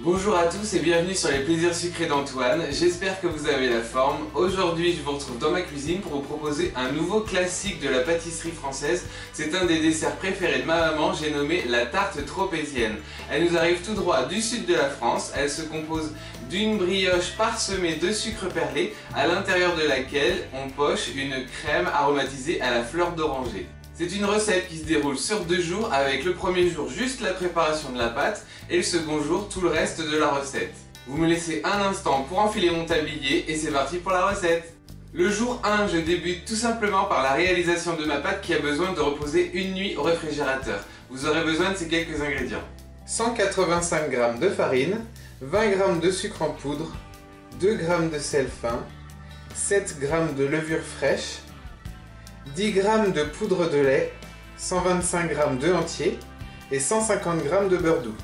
Bonjour à tous et bienvenue sur les plaisirs sucrés d'Antoine, j'espère que vous avez la forme. Aujourd'hui je vous retrouve dans ma cuisine pour vous proposer un nouveau classique de la pâtisserie française. C'est un des desserts préférés de ma maman, j'ai nommé la tarte tropézienne. Elle nous arrive tout droit du sud de la France, elle se compose d'une brioche parsemée de sucre perlé à l'intérieur de laquelle on poche une crème aromatisée à la fleur d'oranger. C'est une recette qui se déroule sur 2 jours avec le premier jour juste la préparation de la pâte et le second jour tout le reste de la recette. Vous me laissez un instant pour enfiler mon tablier et c'est parti pour la recette. Le jour 1, je débute tout simplement par la réalisation de ma pâte qui a besoin de reposer une nuit au réfrigérateur. Vous aurez besoin de ces quelques ingrédients. 185 g de farine, 20 g de sucre en poudre, 2 g de sel fin, 7 g de levure fraîche, 10 g de poudre de lait, 125 g d'œufs entiers et 150 g de beurre doux.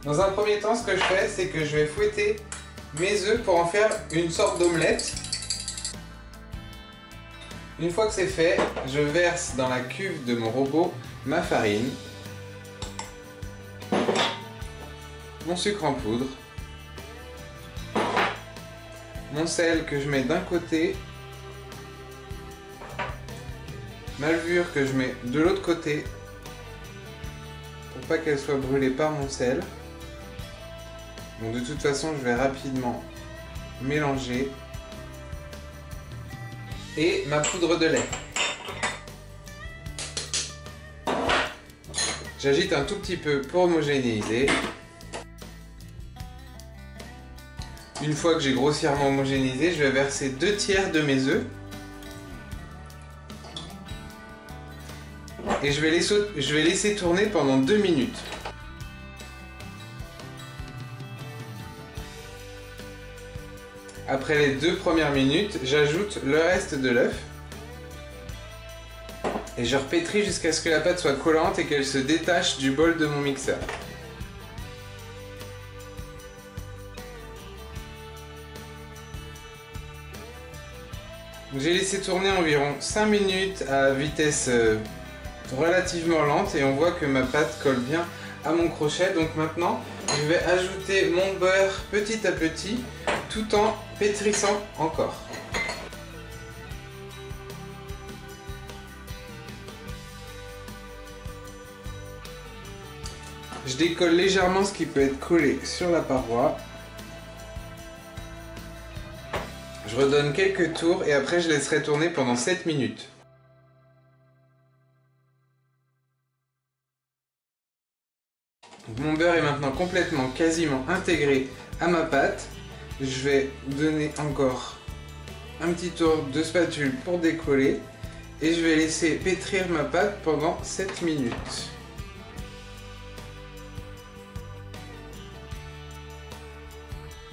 Dans un premier temps, ce que je fais, c'est que je vais fouetter mes œufs pour en faire une sorte d'omelette. Une fois que c'est fait, je verse dans la cuve de mon robot ma farine, mon sucre en poudre, mon sel que je mets d'un côté, ma levure que je mets de l'autre côté pour pas qu'elle soit brûlée par mon sel. Donc de toute façon je vais rapidement mélanger et ma poudre de lait. J'agite un tout petit peu pour homogénéiser. Une fois que j'ai grossièrement homogénéisé, je vais verser 2 tiers de mes œufs. Et je vais laisser tourner pendant 2 minutes. Après les 2 premières minutes, j'ajoute le reste de l'œuf. Et je repétris jusqu'à ce que la pâte soit collante et qu'elle se détache du bol de mon mixeur. J'ai laissé tourner environ 5 minutes à vitesse relativement lente et on voit que ma pâte colle bien à mon crochet. Donc maintenant je vais ajouter mon beurre petit à petit tout en pétrissant encore. Je décolle légèrement ce qui peut être collé sur la paroi. Je redonne quelques tours et après je laisserai tourner pendant 7 minutes. Mon beurre est maintenant quasiment intégré à ma pâte. Je vais donner encore un petit tour de spatule pour décoller et je vais laisser pétrir ma pâte pendant 7 minutes.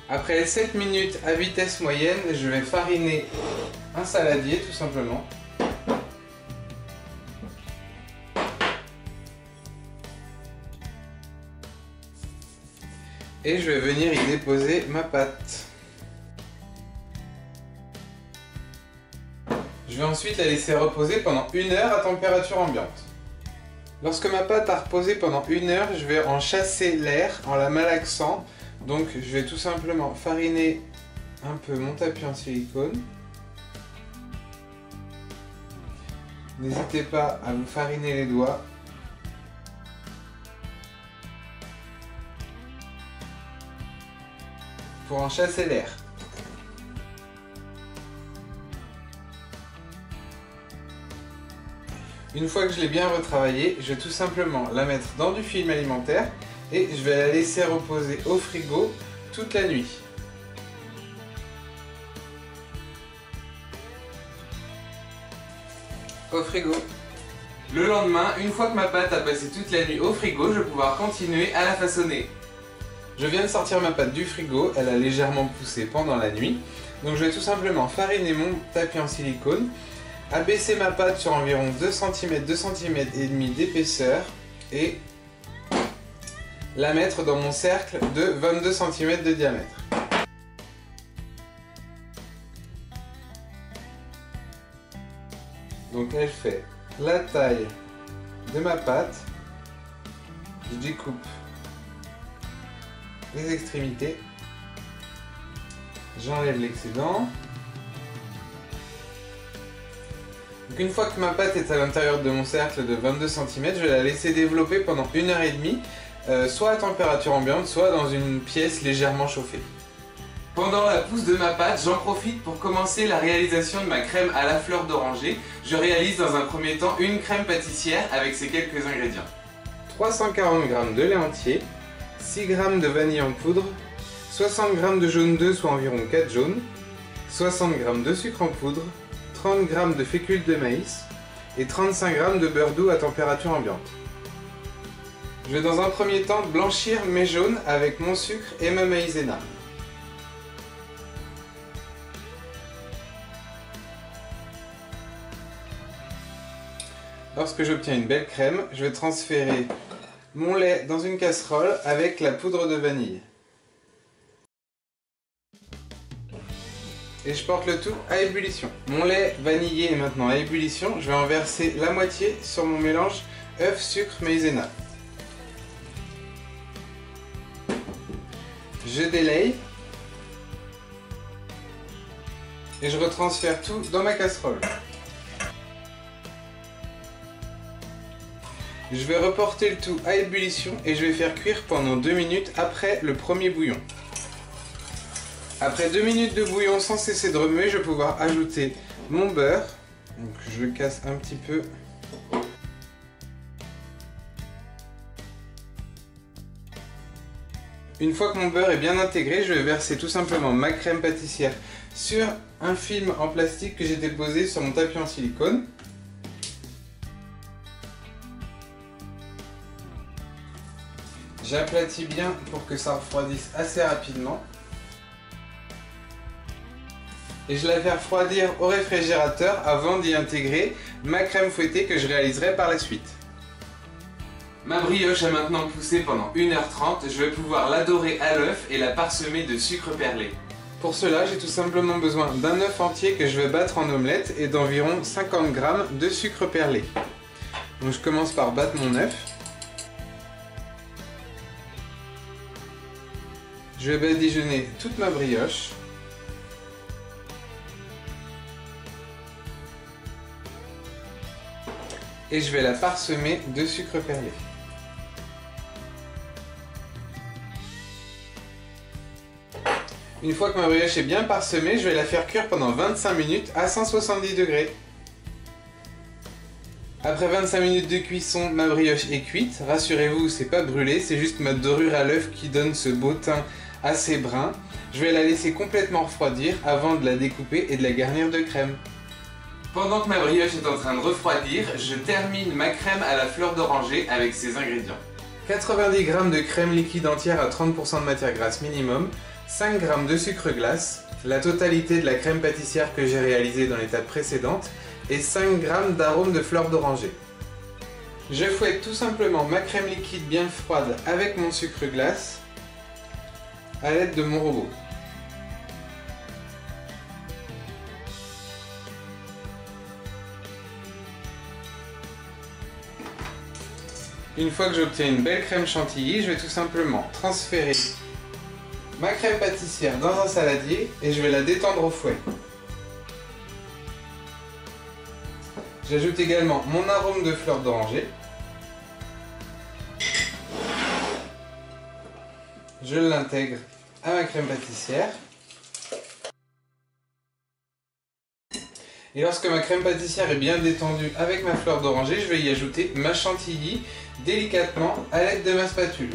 Après les 7 minutes à vitesse moyenne, je vais fariner un saladier tout simplement. Et je vais venir y déposer ma pâte. Je vais ensuite la laisser reposer pendant 1 heure à température ambiante. Lorsque ma pâte a reposé pendant 1 heure, je vais en chasser l'air en la malaxant. Donc je vais tout simplement fariner un peu mon tapis en silicone. N'hésitez pas à vous fariner les doigts. Pour en chasser l'air. Une fois que je l'ai bien retravaillé, je vais tout simplement la mettre dans du film alimentaire et je vais la laisser reposer au frigo toute la nuit. Au frigo. Le lendemain, une fois que ma pâte a passé toute la nuit au frigo, je vais pouvoir continuer à la façonner. Je viens de sortir ma pâte du frigo, elle a légèrement poussé pendant la nuit. Donc je vais tout simplement fariner mon tapis en silicone, abaisser ma pâte sur environ 2 cm, 2 cm et demi d'épaisseur et la mettre dans mon cercle de 22 cm de diamètre. Donc elle fait la taille de ma pâte. Je découpe les extrémités. J'enlève l'excédent. Donc une fois que ma pâte est à l'intérieur de mon cercle de 22 cm, je vais la laisser développer pendant 1h30, soit à température ambiante, soit dans une pièce légèrement chauffée. Pendant la pousse de ma pâte, j'en profite pour commencer la réalisation de ma crème à la fleur d'oranger. Je réalise dans un premier temps une crème pâtissière avec ces quelques ingrédients. 340 g de lait entier, 6 g de vanille en poudre, 60 g de jaune d'œuf, soit environ 4 jaunes, 60 g de sucre en poudre, 30 g de fécule de maïs et 35 g de beurre doux à température ambiante. Je vais dans un premier temps blanchir mes jaunes avec mon sucre et ma maïzena. Lorsque j'obtiens une belle crème, je vais transférer mon lait dans une casserole avec la poudre de vanille. Et je porte le tout à ébullition. Mon lait vanillé est maintenant à ébullition. Je vais en verser la moitié sur mon mélange œuf, sucre, maïzena. Je délaye. Et je retransfère tout dans ma casserole. Je vais reporter le tout à ébullition et je vais faire cuire pendant 2 minutes après le premier bouillon. Après 2 minutes de bouillon sans cesser de remuer, je vais pouvoir ajouter mon beurre. Donc je le casse un petit peu. Une fois que mon beurre est bien intégré, je vais verser tout simplement ma crème pâtissière sur un film en plastique que j'ai déposé sur mon tapis en silicone. J'aplatis bien pour que ça refroidisse assez rapidement. Et je la fais refroidir au réfrigérateur avant d'y intégrer ma crème fouettée que je réaliserai par la suite. Ma brioche a maintenant poussé pendant 1h30, je vais pouvoir la dorer à l'œuf et la parsemer de sucre perlé. Pour cela, j'ai tout simplement besoin d'un œuf entier que je vais battre en omelette et d'environ 50 g de sucre perlé. Donc je commence par battre mon œuf. Je vais badigeonner toute ma brioche. Et je vais la parsemer de sucre perlé. Une fois que ma brioche est bien parsemée, je vais la faire cuire pendant 25 minutes à 170 degrés. Après 25 minutes de cuisson, ma brioche est cuite. Rassurez-vous, c'est pas brûlé, c'est juste ma dorure à l'œuf qui donne ce beau teint assez brun. Je vais la laisser complètement refroidir avant de la découper et de la garnir de crème. Pendant que ma brioche est en train de refroidir, je termine ma crème à la fleur d'oranger avec ses ingrédients. 90 g de crème liquide entière à 30% de matière grasse minimum, 5 g de sucre glace, la totalité de la crème pâtissière que j'ai réalisée dans l'étape précédente et 5 g d'arôme de fleur d'oranger. Je fouette tout simplement ma crème liquide bien froide avec mon sucre glace à l'aide de mon robot. Une fois que j'obtiens une belle crème chantilly, je vais tout simplement transférer ma crème pâtissière dans un saladier et je vais la détendre au fouet. J'ajoute également mon arôme de fleur d'oranger. Je l'intègre à ma crème pâtissière. Et lorsque ma crème pâtissière est bien détendue avec ma fleur d'oranger, je vais y ajouter ma chantilly délicatement à l'aide de ma spatule.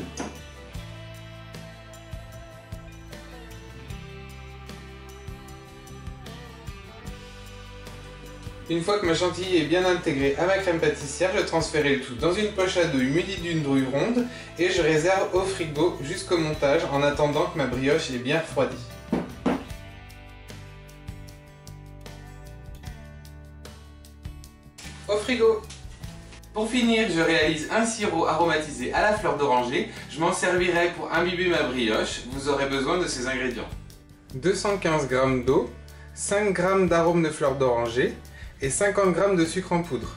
Une fois que ma chantilly est bien intégrée à ma crème pâtissière, je transfère le tout dans une poche à douille munie d'une douille ronde et je réserve au frigo jusqu'au montage en attendant que ma brioche ait bien refroidi. Au frigo! Pour finir, je réalise un sirop aromatisé à la fleur d'oranger. Je m'en servirai pour imbiber ma brioche. Vous aurez besoin de ces ingrédients. 215 g d'eau, 5 g d'arôme de fleur d'oranger et 50 g de sucre en poudre.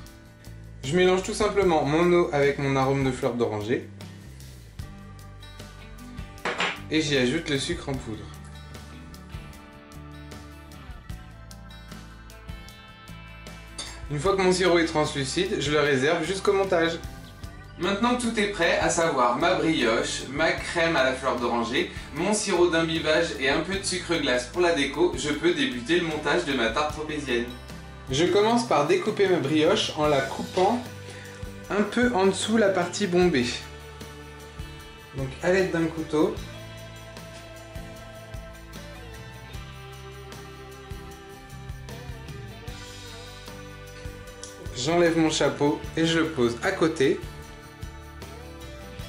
Je mélange tout simplement mon eau avec mon arôme de fleur d'oranger. Et j'y ajoute le sucre en poudre. Une fois que mon sirop est translucide, je le réserve jusqu'au montage. Maintenant que tout est prêt, à savoir ma brioche, ma crème à la fleur d'oranger, mon sirop d'imbibage et un peu de sucre glace pour la déco, je peux débuter le montage de ma tarte tropézienne. Je commence par découper ma brioche en la coupant un peu en dessous la partie bombée. Donc à l'aide d'un couteau, j'enlève mon chapeau et je le pose à côté.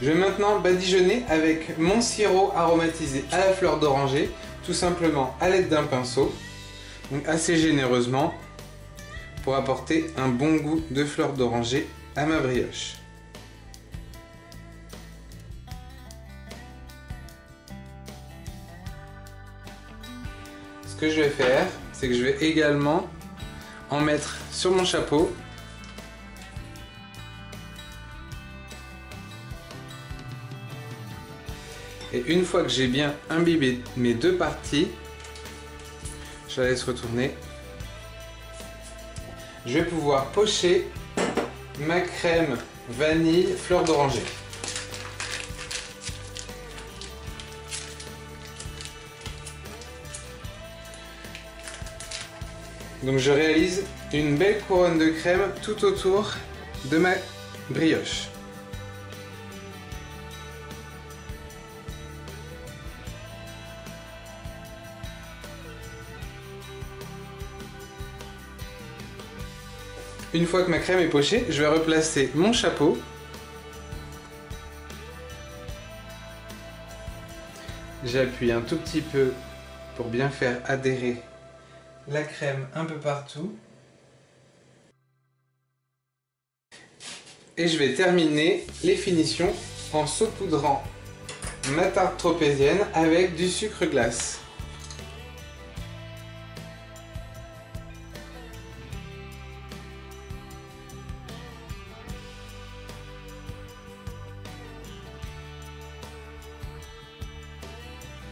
Je vais maintenant badigeonner avec mon sirop aromatisé à la fleur d'oranger, tout simplement à l'aide d'un pinceau, donc assez généreusement, pour apporter un bon goût de fleur d'oranger à ma brioche. Ce que je vais faire, c'est que je vais également en mettre sur mon chapeau. Et une fois que j'ai bien imbibé mes deux parties, je la laisse retourner. Je vais pouvoir pocher ma crème vanille fleur d'oranger. Donc je réalise une belle couronne de crème tout autour de ma brioche. Une fois que ma crème est pochée, je vais replacer mon chapeau. J'appuie un tout petit peu pour bien faire adhérer la crème un peu partout. Et je vais terminer les finitions en saupoudrant ma tarte tropézienne avec du sucre glace.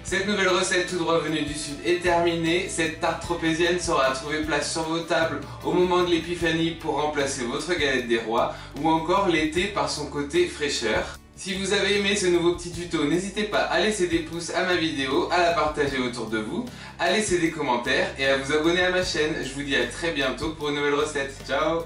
Cette nouvelle recette tout droit venue du sud est terminée. Cette tarte tropézienne saura trouver place sur vos tables au moment de l'épiphanie pour remplacer votre galette des rois ou encore l'été par son côté fraîcheur. Si vous avez aimé ce nouveau petit tuto, n'hésitez pas à laisser des pouces à ma vidéo, à la partager autour de vous, à laisser des commentaires et à vous abonner à ma chaîne. Je vous dis à très bientôt pour une nouvelle recette. Ciao!